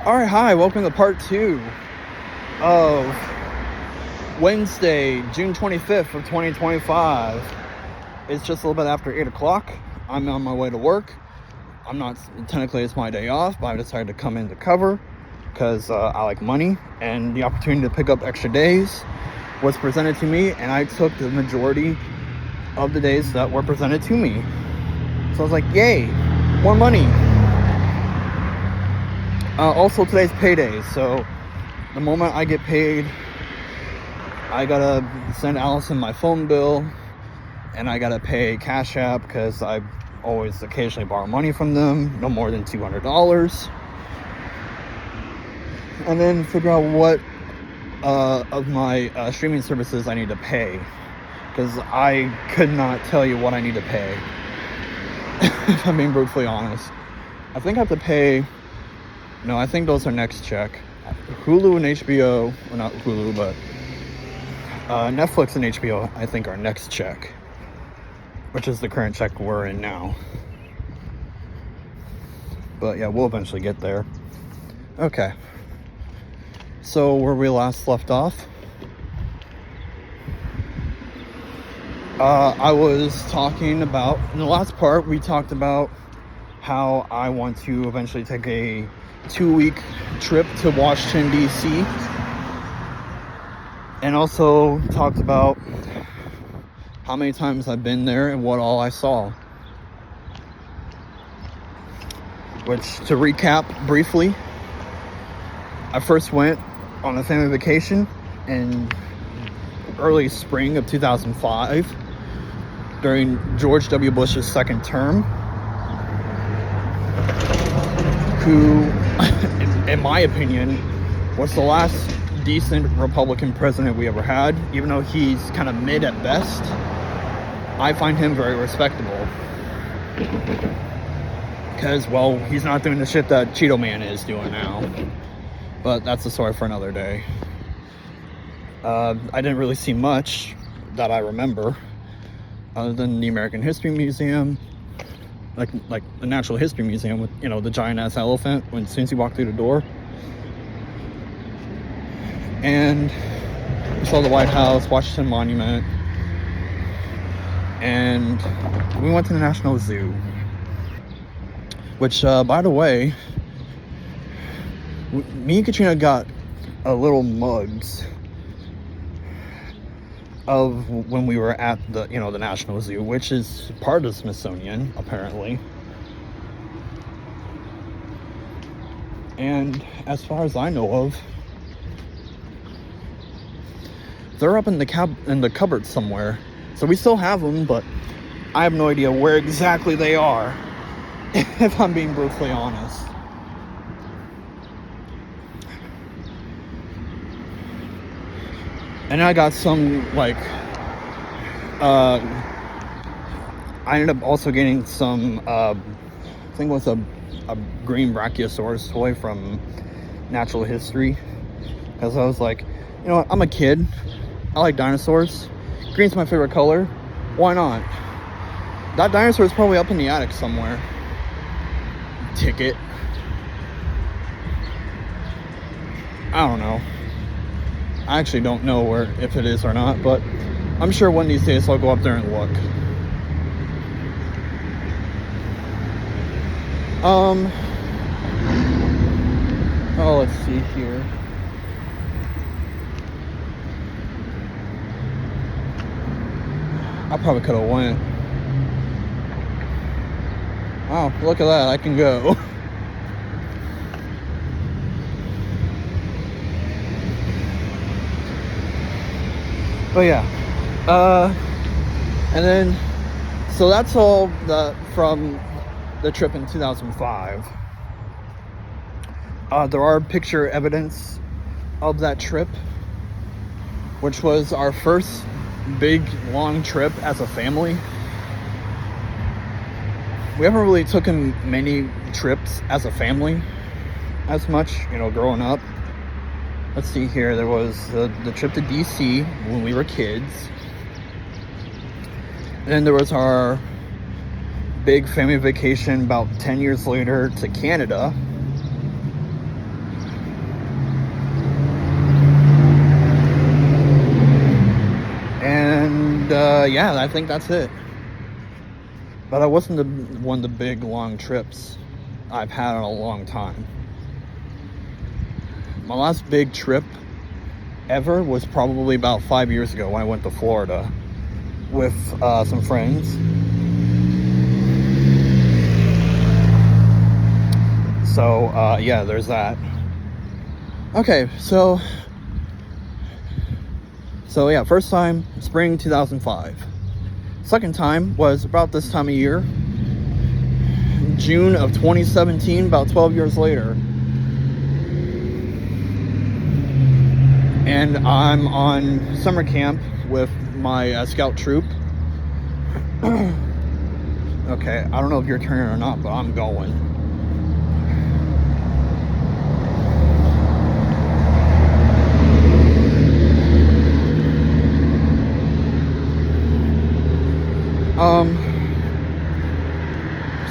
All right, hi, welcome to part 2 of Wednesday, June 25th of 2025. It's just a little bit after 8 o'clock. I'm on my way to work. I'm not, technically it's my day off, but I decided to come in to cover because I like money, and the opportunity to pick up extra days was presented to me, and I took the majority of the days that were presented to me. So I was like, yay, more money. Also, today's payday, so the moment I get paid, I gotta send Allison my phone bill, and I gotta pay Cash App because I always occasionally borrow money from them, no more than $200, and then figure out what of my streaming services I need to pay, because I could not tell you what I need to pay. If I'm being brutally honest, I think I have to pay. No, I think those are next check. Hulu and HBO, well, not Hulu, but Netflix and HBO, I think, are next check, which is the current check we're in now. But yeah, we'll eventually get there. Okay. So where we last left off, I was talking about, in the last part, we talked about how I want to eventually take a 2-week trip to Washington, D.C. And also talked about how many times I've been there and what all I saw. Which, to recap briefly, I first went on a family vacation in early spring of 2005 during George W. Bush's second term, who, in my opinion, was the last decent Republican president we ever had. Even though he's kind of mid at best, I find him very respectable. Because, well, he's not doing the shit that Cheeto Man is doing now. But that's a story for another day. I didn't really see much that I remember, other than the American History Museum, like the Natural History Museum with, the giant ass elephant as soon as you walk through the door. And we saw the White House, Washington Monument, and we went to the National Zoo, which, by the way, me and Katrina got a little mugs of when we were at the National Zoo, which is part of Smithsonian, apparently. And as far as I know of, they're up in the cupboard somewhere. So we still have them, but I have no idea where exactly they are, if I'm being brutally honest. And I got some, I ended up also getting some, I think it was a green Brachiosaurus toy from Natural History. Because I was like, I'm a kid. I like dinosaurs. Green's my favorite color. Why not? That dinosaur is probably up in the attic somewhere. Ticket. I don't know. I actually don't know if it is or not, but I'm sure one of these days I'll go up there and look. Oh, let's see here. I probably could have went. Wow, look at that, I can go. But yeah, and then, so that's all from the trip in 2005. There are picture evidence of that trip, which was our first big, long trip as a family. We haven't really taken many trips as a family as much, growing up. Let's see here, there was the trip to DC when we were kids. And then there was our big family vacation about 10 years later to Canada. yeah, I think that's it. But that wasn't one of the big long trips I've had in a long time. My last big trip ever was probably about 5 years ago when I went to Florida with some friends. So yeah, there's that. Okay, so yeah, first time, spring 2005. Second time was about this time of year, June of 2017, about 12 years later. And I'm on summer camp with my scout troop. Okay, I don't know if you're turning or not, but I'm going.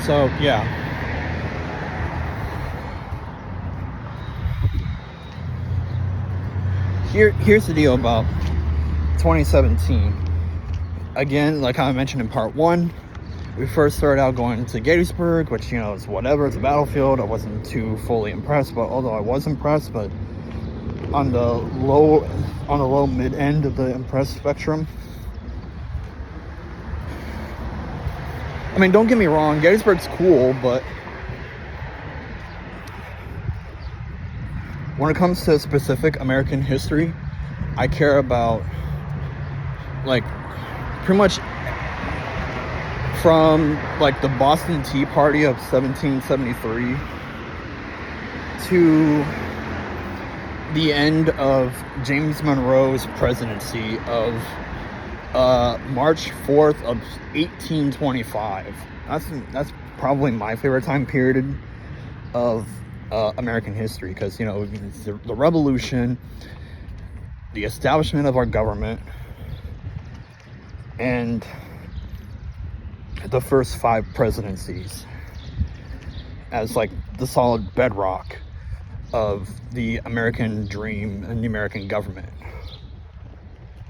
So yeah. Here's the deal about 2017. Again, like I mentioned in part 1, we first started out going to Gettysburg, which, you know, is whatever, it's a battlefield. I wasn't too fully impressed, but although I was impressed, but on the low mid end of the impressed spectrum. I mean, don't get me wrong, Gettysburg's cool, but when it comes to specific American history, I care about, like, pretty much from, like, the Boston Tea Party of 1773 to the end of James Monroe's presidency of March 4th of 1825. That's probably my favorite time period of American history, because, you know, the Revolution, the establishment of our government, and the first 5 presidencies as, like, the solid bedrock of the American dream and the American government.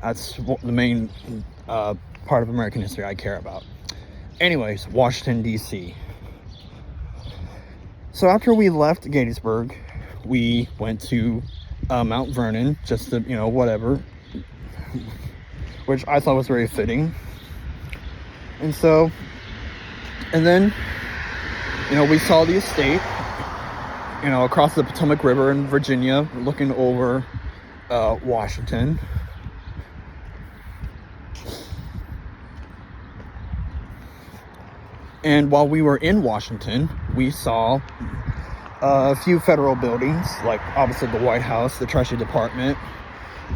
That's the main part of American history I care about. Anyways, Washington, D.C. So after we left Gettysburg, we went to Mount Vernon, just to, you know, whatever, which I thought was very fitting. And then, you know, we saw the estate, you know, across the Potomac River in Virginia, looking over Washington. And while we were in Washington, we saw a few federal buildings, like opposite the White House, the Treasury Department,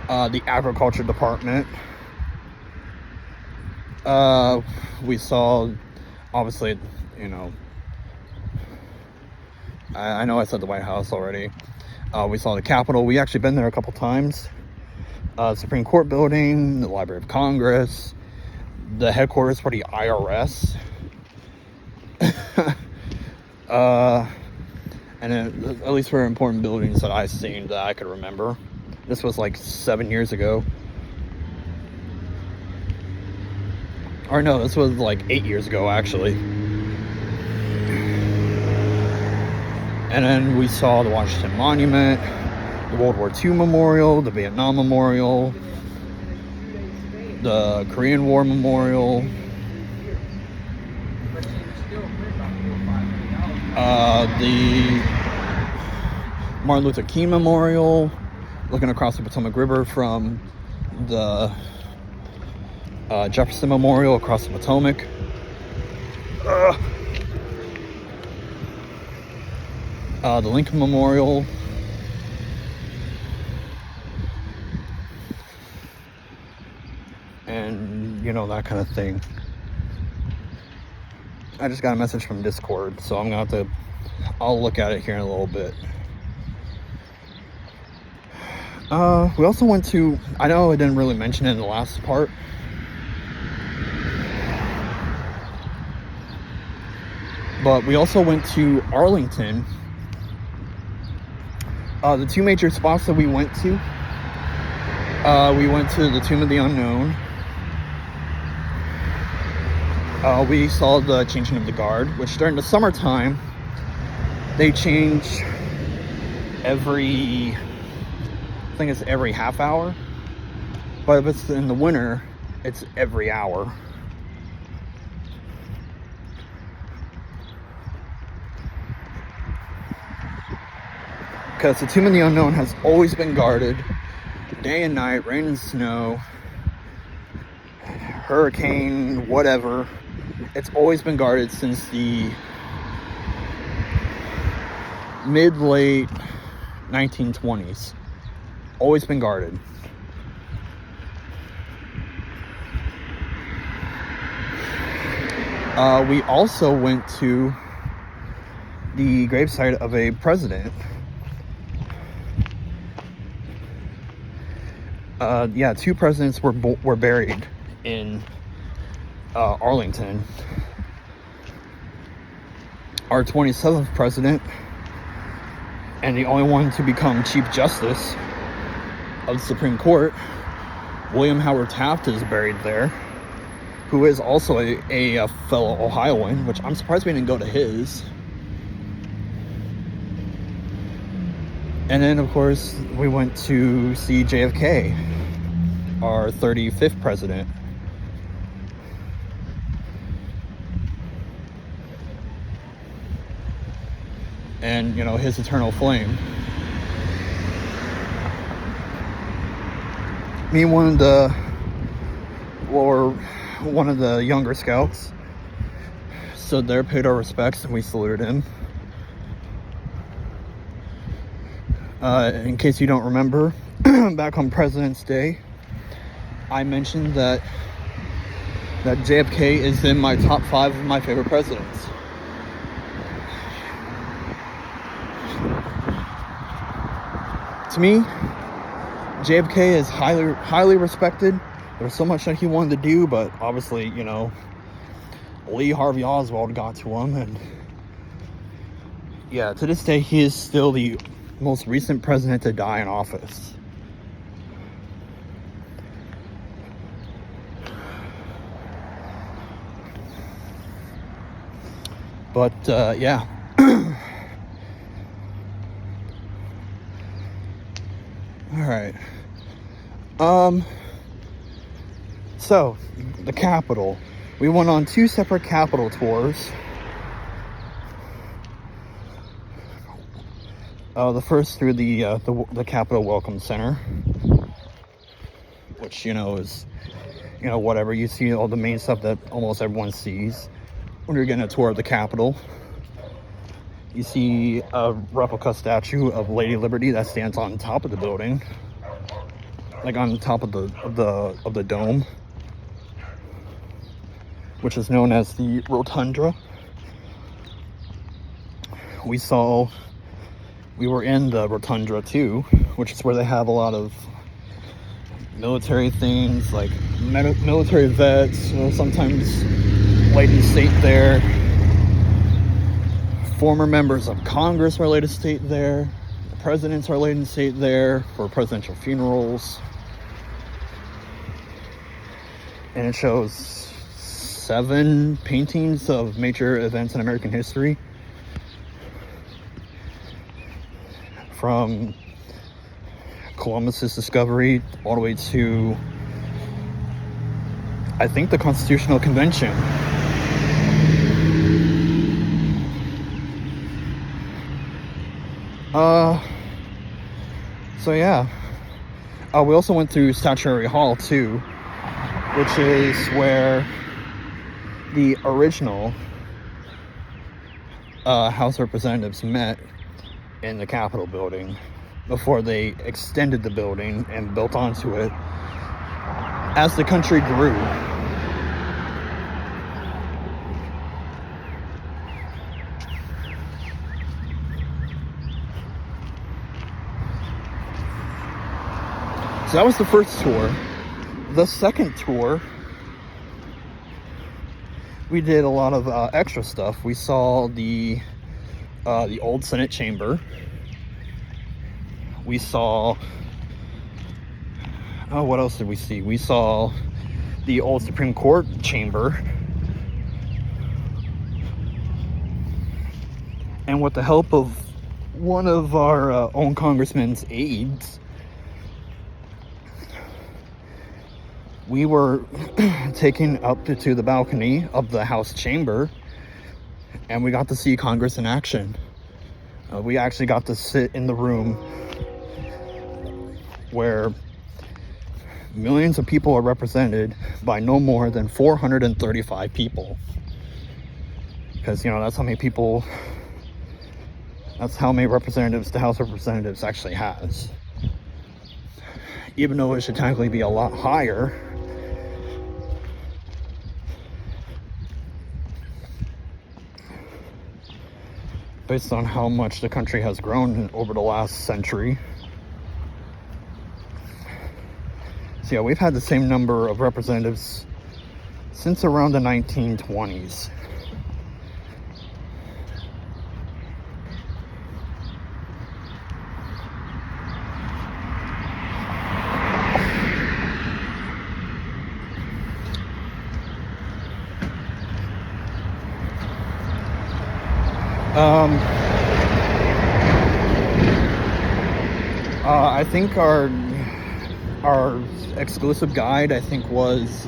the Agriculture Department. We saw, obviously, you know, I know I said the White House already. We saw the Capitol. We actually been there a couple times. Supreme Court building, the Library of Congress, the headquarters for the IRS. And then, at least for important buildings that I've seen that I could remember. This was like 7 years ago. Or no, this was like 8 years ago, actually. And then we saw the Washington Monument, the World War II Memorial, the Vietnam Memorial, the Korean War Memorial, the Martin Luther King Memorial, looking across the Potomac River from the Jefferson Memorial across the Potomac. The Lincoln Memorial. And, you know, that kind of thing. I just got a message from Discord, so I'm gonna have to, I'll look at it here in a little bit. We also went to, I know I didn't really mention it in the last part, but we also went to Arlington. The two major spots that we went to the Tomb of the Unknown, We saw the changing of the guard, which during the summertime, they change every, I think it's every half hour. But if it's in the winter, it's every hour. Because the Tomb of the Unknown has always been guarded, day and night, rain and snow, hurricane, whatever. It's always been guarded since the mid-late 1920s. Always been guarded. We also went to the gravesite of a president. Two presidents were buried in Arlington. Our 27th president, and the only one to become Chief Justice of the Supreme Court, William Howard Taft, is buried there, who is also a fellow Ohioan, which I'm surprised we didn't go to his. And then, of course, we went to see JFK, our 35th president. And, you know, his eternal flame. Me, one of the younger scouts, stood there, paid our respects, and we saluted him. In case you don't remember, back on President's Day, I mentioned that JFK is in my top 5 of my favorite presidents. To me, JFK is highly respected. There's so much that he wanted to do, but obviously, you know, Lee Harvey Oswald got to him, and yeah, to this day, he is still the most recent president to die in office. But yeah. All right. So the Capitol. We went on 2 separate Capitol tours. The first through the Capitol Welcome Center, which, you know, is, you know, whatever. You see all the main stuff that almost everyone sees when you're getting a tour of the Capitol. You see a replica statue of Lady Liberty that stands on top of the building, like on top of the dome, which is known as the Rotunda. We were in the Rotunda too, which is where they have a lot of military things, like military vets, you know, sometimes laid in state there. Former members of Congress are laid in state there. The presidents are laid in state there for presidential funerals. And it shows 7 paintings of major events in American history. From Columbus's discovery all the way to, I think, the Constitutional Convention. So yeah. We also went to Statuary Hall too, which is where the original House of Representatives met in the Capitol building before they extended the building and built onto it as the country grew. So that was the first tour. The second tour, we did a lot of extra stuff. We saw the old Senate chamber. We saw, what else did we see? We saw the old Supreme Court chamber. And with the help of one of our own congressman's aides, we were taken up to the balcony of the House chamber, and we got to see Congress in action. We actually got to sit in the room where millions of people are represented by no more than 435 people. Because, you know, that's how many people, that's how many representatives the House of Representatives actually has. Even though it should technically be a lot higher, based on how much the country has grown over the last century. So yeah, we've had the same number of representatives since around the 1920s. I think our exclusive guide, I think, was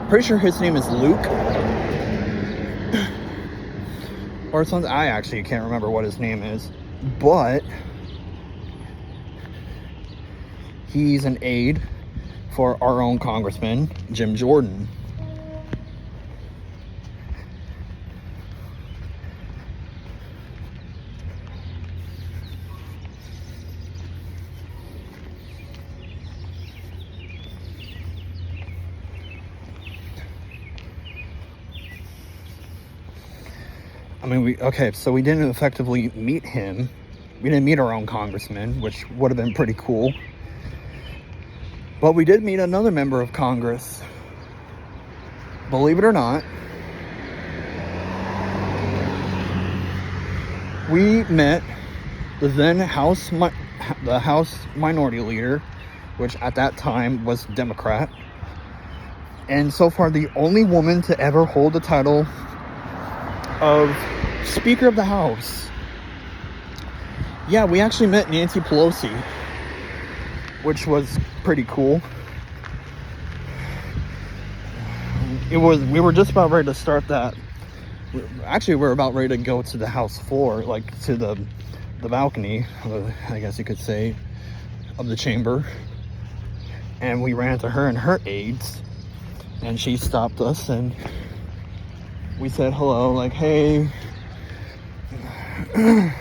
pretty sure his name is Luke or something. I actually can't remember what his name is, but he's an aide for our own congressman, Jim Jordan. I mean, so we didn't effectively meet him. We didn't meet our own congressman, which would have been pretty cool. But we did meet another member of Congress. Believe it or not, we met the then House Minority Leader, which at that time was Democrat, and so far the only woman to ever hold the title of Speaker of the House. Yeah, we actually met Nancy Pelosi, which was pretty cool. We were just about ready to start that. Actually, we're about ready to go to the House floor, like to the balcony, I guess you could say, of the chamber. And we ran into her and her aides, and she stopped us, and we said hello, like, hey. And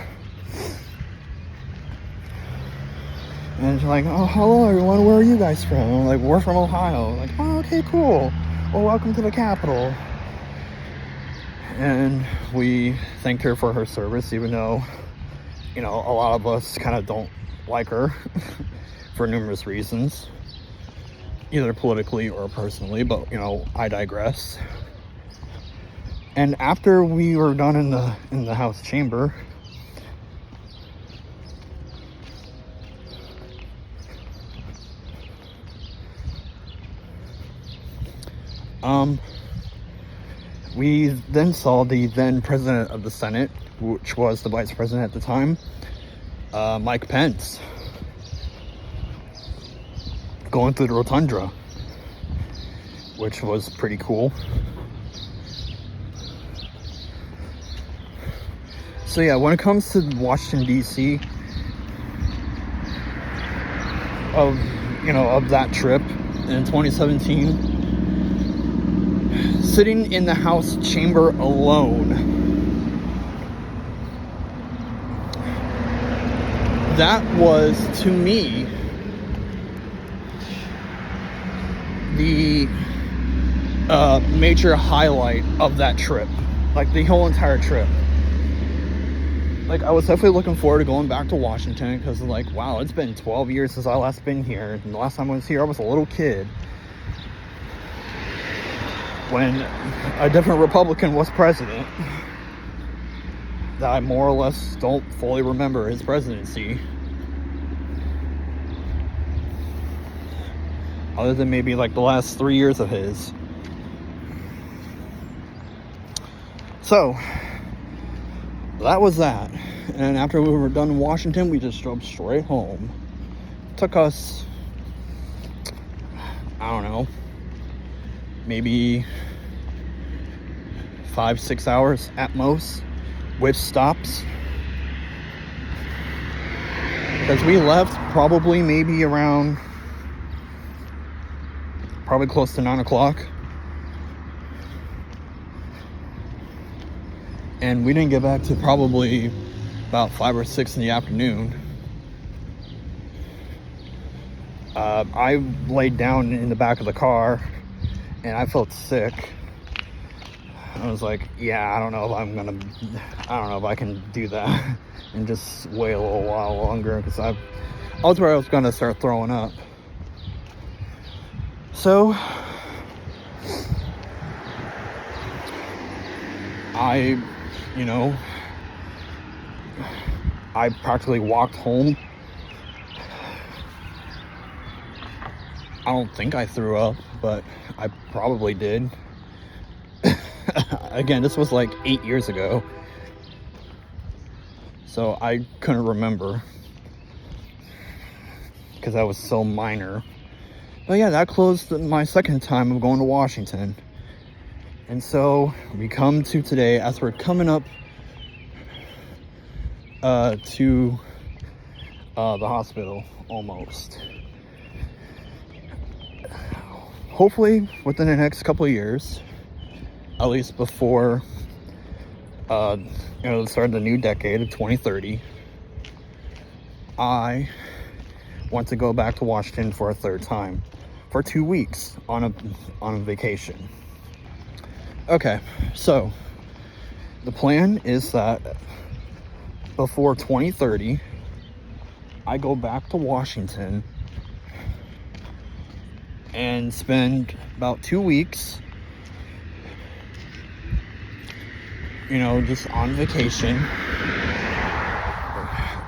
she's like, oh, hello everyone, where are you guys from? I'm like, we're from Ohio. Like, oh, okay, cool. Well, welcome to the Capitol. And we thanked her for her service, even though, you know, a lot of us kind of don't like her for numerous reasons, either politically or personally, but, you know, I digress. And after we were done in the House chamber, we then saw the then president of the Senate, which was the vice president at the time, Mike Pence, going through the rotunda, which was pretty cool. So yeah, when it comes to Washington D.C., of that trip in 2017, sitting in the House chamber alone, that was, to me, the major highlight of that trip, like the whole entire trip. Like, I was definitely looking forward to going back to Washington, because, like, wow, it's been 12 years since I last been here, and the last time I was here, I was a little kid, when a different Republican was president, that I more or less don't fully remember his presidency, other than maybe, like, the last 3 years of his. So, that was that. And after we were done in Washington, we just drove straight home. Took us, I don't know, maybe 5-6 hours at most, with stops. Because we left probably maybe around, probably close to 9 o'clock. And we didn't get back to probably about 5 or 6 in the afternoon. I laid down in the back of the car and I felt sick. I was like, yeah, I don't know if I can do that and just wait a little while longer, because I was where I was gonna start throwing up. So I practically walked home. I don't think I threw up, but I probably did. Again, this was like 8 years ago, so I couldn't remember because I was so minor. But yeah, that closed my second time of going to Washington. And so we come to today, as we're coming up to the hospital almost. Hopefully within the next couple of years, at least before the start of the new decade of 2030, I want to go back to Washington for a third time for 2 weeks on a vacation. Okay, so the plan is that before 2030, I go back to Washington and spend about 2 weeks, just on vacation.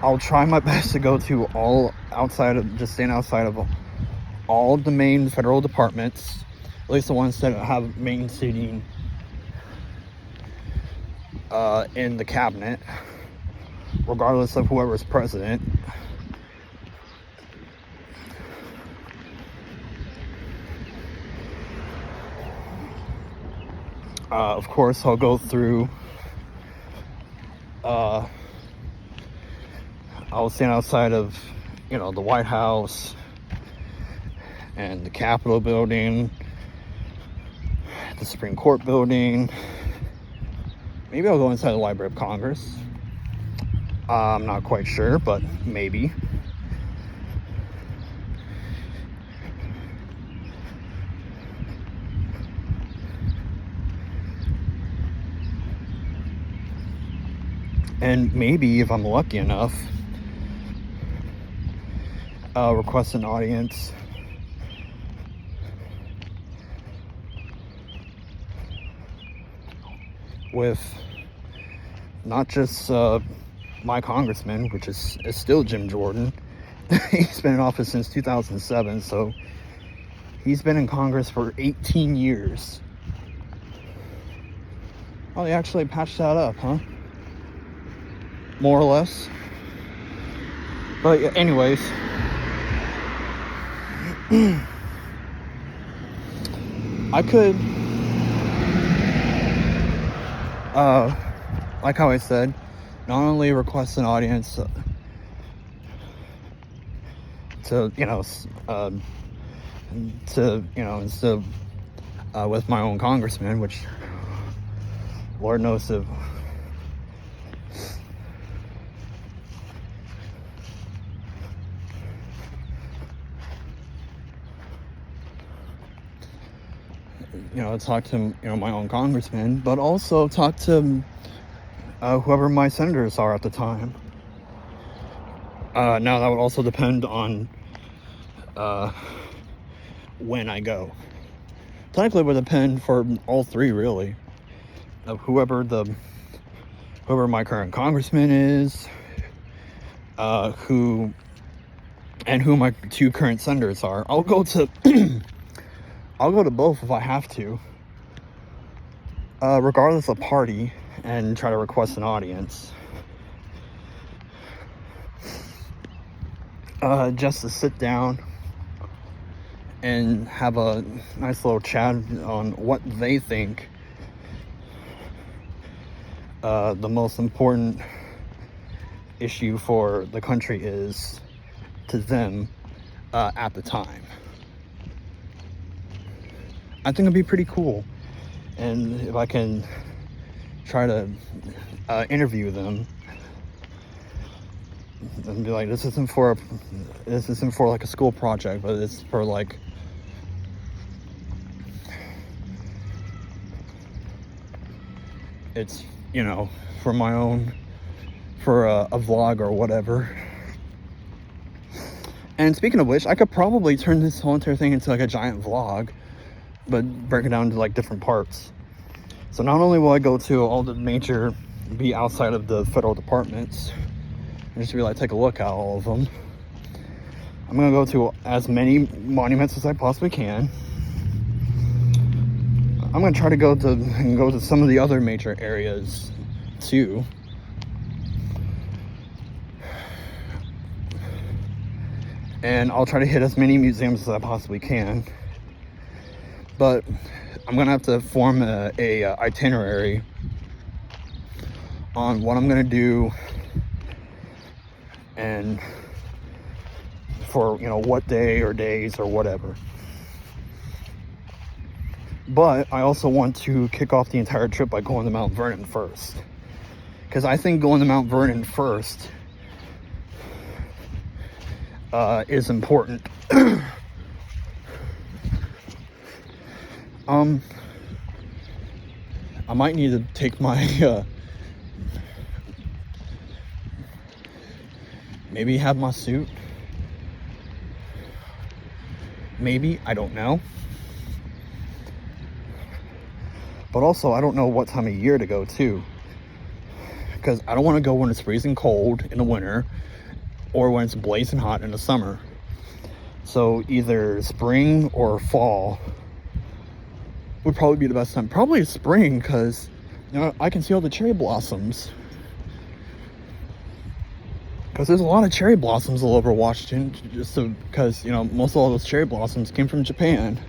I'll try my best to go to staying outside of all the main federal departments, at least the ones that have main seating in the cabinet, regardless of whoever's president. Of course, I'll go through, I'll stand outside of, the White House and the Capitol building, the Supreme Court building. Maybe I'll go inside the Library of Congress. I'm not quite sure, but maybe. And maybe, if I'm lucky enough, request an audience with not just my congressman, which is still Jim Jordan. He's been in office since 2007, so he's been in Congress for 18 years. Oh, they actually patched that up, huh? More or less. But yeah, anyways, I could, like how I said, not only request an audience with my own congressman, which Lord knows if talk to my own congressman, but also talk to whoever my senators are at the time. Now that would also depend on when I go. Technically, it would depend for all three, really, of whoever my current congressman is, who my two current senators are. I'll go to both if I have to, regardless of party, and try to request an audience. just to sit down and have a nice little chat on what they think the most important issue for the country is to them at the time. I think it'd be pretty cool, and if I can try to interview them and be like, this isn't for like a school project, but it's for like it's, you know, for my own, for a vlog or whatever. And speaking of which, I could probably turn this whole entire thing into like a giant vlog, but break it down into like different parts. So not only will I go to all the major, be outside of the federal departments, and just be like, take a look at all of them. I'm gonna go to as many monuments as I possibly can. I'm gonna try to go to some of the other major areas too. And I'll try to hit as many museums as I possibly can. But I'm gonna have to form a itinerary on what I'm gonna do and for, you know, what day or days or whatever. But I also want to kick off the entire trip by going to Mount Vernon first, because I think going to Mount Vernon first is important. I might need to take my maybe have my suit, maybe, I don't know. But also, I don't know what time of year to go to, because I don't want to go when it's freezing cold in the winter or when it's blazing hot in the summer. So either spring or fall would probably be the best time. Probably spring, because, you know, I can see all the cherry blossoms. Because there's a lot of cherry blossoms all over Washington, just because, you know, most of all those cherry blossoms came from Japan.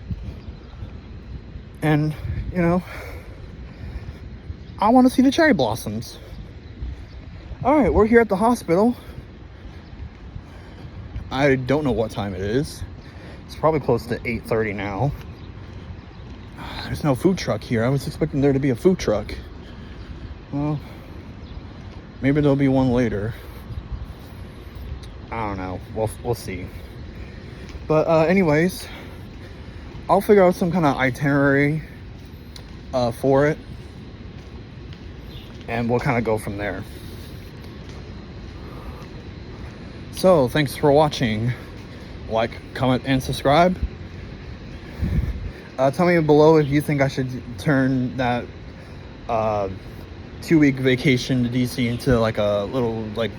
And, you know, I want to see the cherry blossoms. All right, we're here at the hospital. I don't know what time it is. It's probably close to 8:30 now. There's no food truck here. I was expecting there to be a food truck. Well, maybe there'll be one later. I don't know. We'll see. But anyways, I'll figure out some kind of itinerary for it, and we'll kind of go from there. So thanks for watching. Like, comment, and subscribe. Tell me below if you think I should turn that 2-week vacation to DC into like a little like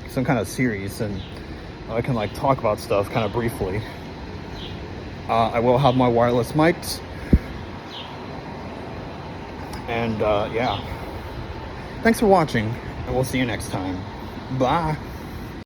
some kind of series, and I can like talk about stuff kind of briefly. I will have my wireless mics, and yeah, thanks for watching, and we'll see you next time. Bye.